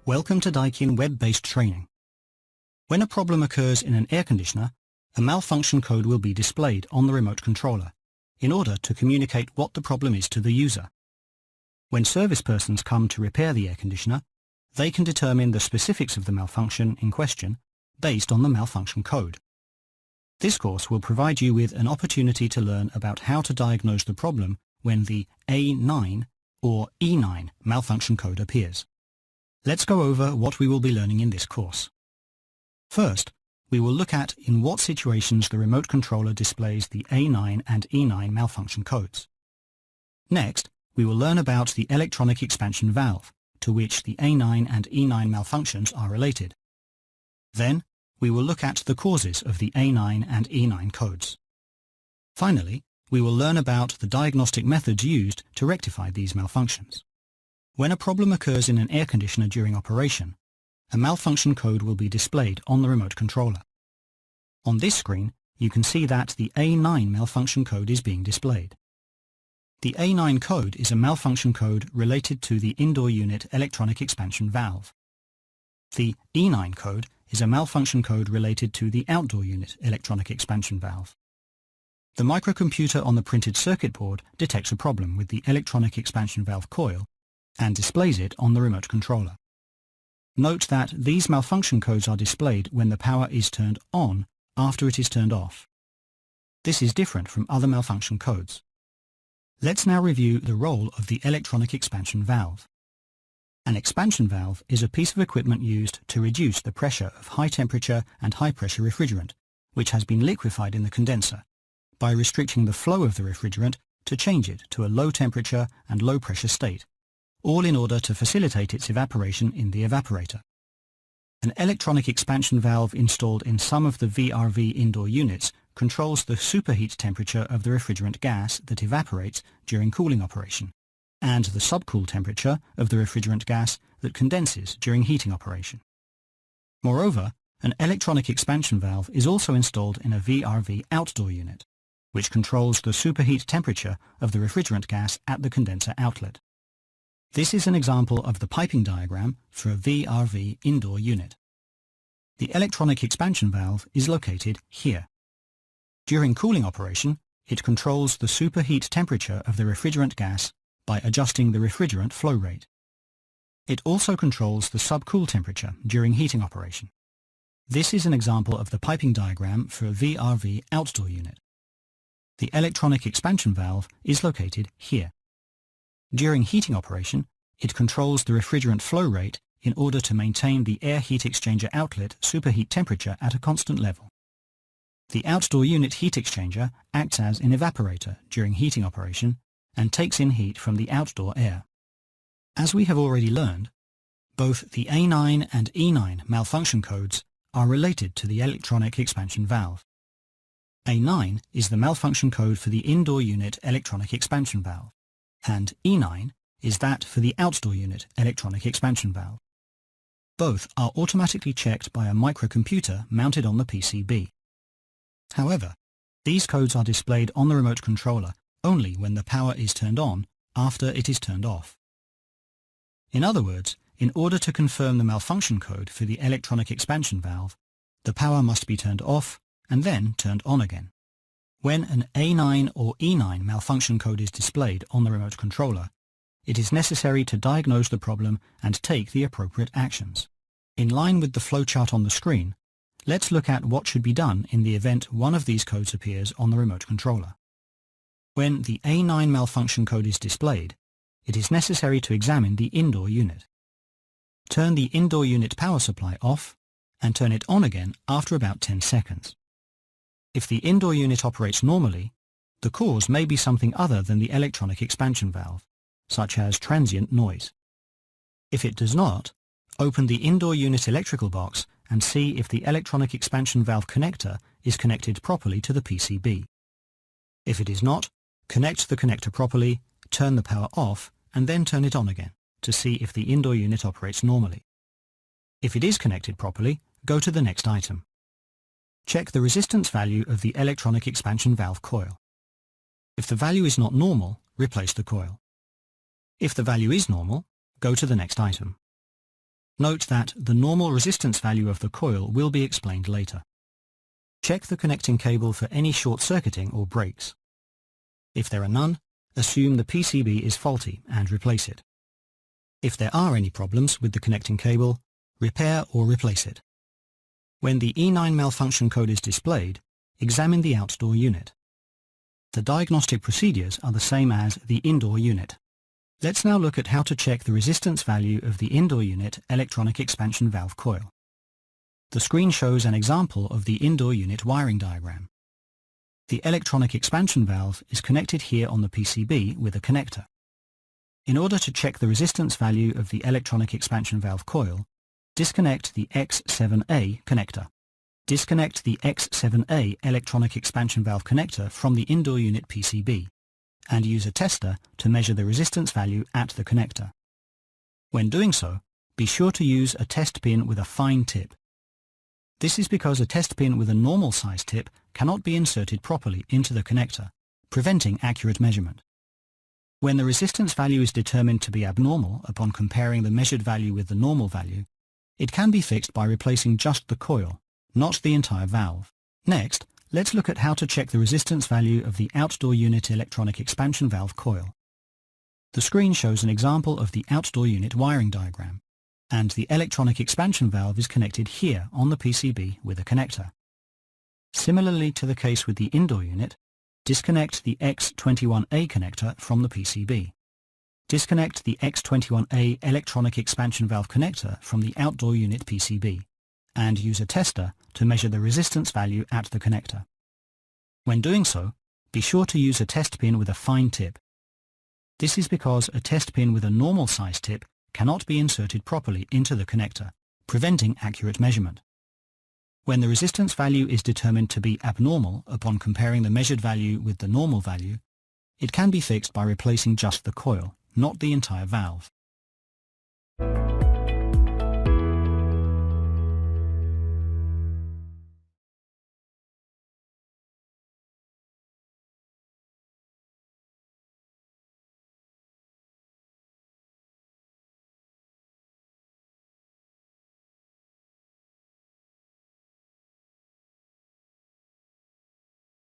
Welcome to Daikin web-based training. When a problem occurs in an air conditioner, a malfunction code will be displayed on the remote controller in order to communicate what the problem is to the user. When service persons come to repair the air conditioner, they can determine the specifics of the malfunction in question based on the malfunction code. This course will provide you with an opportunity to learn about how to diagnose the problem when the A9 or E9 malfunction code appears. Let's go over what we will be learning in this course. First, we will look at in what situations the remote controller displays the A9 and E9 malfunction codes. Next, we will learn about the electronic expansion valve, to which the A9 and E9 malfunctions are related. Then, we will look at the causes of the A9 and E9 codes. Finally, we will learn about the diagnostic methods used to rectify these malfunctions. When a problem occurs in an air conditioner during operation, a malfunction code will be displayed on the remote controller. On this screen, you can see that the A9 malfunction code is being displayed. The A9 code is a malfunction code related to the indoor unit electronic expansion valve. The E9 code is a malfunction code related to the outdoor unit electronic expansion valve. The microcomputer on the printed circuit board detects a problem with the electronic expansion valve coil and displays it on the remote controller. Note that these malfunction codes are displayed when the power is turned on after it is turned off. This is different from other malfunction codes. Let's now review the role of the electronic expansion valve. An expansion valve is a piece of equipment used to reduce the pressure of high temperature and high pressure refrigerant, which has been liquefied in the condenser, by restricting the flow of the refrigerant to change it to a low temperature and low pressure state, all in order to facilitate its evaporation in the evaporator. An electronic expansion valve installed in some of the VRV indoor units controls the superheat temperature of the refrigerant gas that evaporates during cooling operation, and the subcool temperature of the refrigerant gas that condenses during heating operation. Moreover, an electronic expansion valve is also installed in a VRV outdoor unit, which controls the superheat temperature of the refrigerant gas at the condenser outlet. This is an example of the piping diagram for a VRV indoor unit. The electronic expansion valve is located here. During cooling operation, it controls the superheat temperature of the refrigerant gas by adjusting the refrigerant flow rate. It also controls the subcool temperature during heating operation. This is an example of the piping diagram for a VRV outdoor unit. The electronic expansion valve is located here. During heating operation, it controls the refrigerant flow rate in order to maintain the air heat exchanger outlet superheat temperature at a constant level. The outdoor unit heat exchanger acts as an evaporator during heating operation and takes in heat from the outdoor air. As we have already learned, both the A9 and E9 malfunction codes are related to the electronic expansion valve. A9 is the malfunction code for the indoor unit electronic expansion valve, and E9 is that for the outdoor unit electronic expansion valve. Both are automatically checked by a microcomputer mounted on the PCB. However, these codes are displayed on the remote controller only when the power is turned on after it is turned off. In other words, in order to confirm the malfunction code for the electronic expansion valve, the power must be turned off and then turned on again. When an A9 or E9 malfunction code is displayed on the remote controller, it is necessary to diagnose the problem and take the appropriate actions. In line with the flowchart on the screen, let's look at what should be done in the event one of these codes appears on the remote controller. When the A9 malfunction code is displayed, it is necessary to examine the indoor unit. Turn the indoor unit power supply off and turn it on again after about 10 seconds. If the indoor unit operates normally, the cause may be something other than the electronic expansion valve, such as transient noise. If it does not, open the indoor unit electrical box and see if the electronic expansion valve connector is connected properly to the PCB. If it is not, connect the connector properly, turn the power off, and then turn it on again to see if the indoor unit operates normally. If it is connected properly, go to the next item. Check the resistance value of the electronic expansion valve coil. If the value is not normal, replace the coil. If the value is normal, go to the next item. Note that the normal resistance value of the coil will be explained later. Check the connecting cable for any short-circuiting or breaks. If there are none, assume the PCB is faulty and replace it. If there are any problems with the connecting cable, repair or replace it. When the E9 malfunction code is displayed, examine the outdoor unit. The diagnostic procedures are the same as the indoor unit. Let's now look at how to check the resistance value of the indoor unit electronic expansion valve coil. The screen shows an example of the indoor unit wiring diagram. The electronic expansion valve is connected here on the PCB with a connector. In order to check the resistance value of the electronic expansion valve coil, disconnect the X7A connector. Disconnect the X7A electronic expansion valve connector from the indoor unit PCB and use a tester to measure the resistance value at the connector. When doing so, be sure to use a test pin with a fine tip. This is because a test pin with a normal size tip cannot be inserted properly into the connector, preventing accurate measurement. When the resistance value is determined to be abnormal upon comparing the measured value with the normal value, it can be fixed by replacing just the coil, not the entire valve. Next, let's look at how to check the resistance value of the outdoor unit electronic expansion valve coil. The screen shows an example of the outdoor unit wiring diagram, and the electronic expansion valve is connected here on the PCB with a connector. Similarly to the case with the indoor unit, disconnect the X21A connector from the PCB. Disconnect the X21A electronic expansion valve connector from the outdoor unit PCB and use a tester to measure the resistance value at the connector. When doing so, be sure to use a test pin with a fine tip. This is because a test pin with a normal size tip cannot be inserted properly into the connector, preventing accurate measurement. When the resistance value is determined to be abnormal upon comparing the measured value with the normal value, it can be fixed by replacing just the coil, not the entire valve.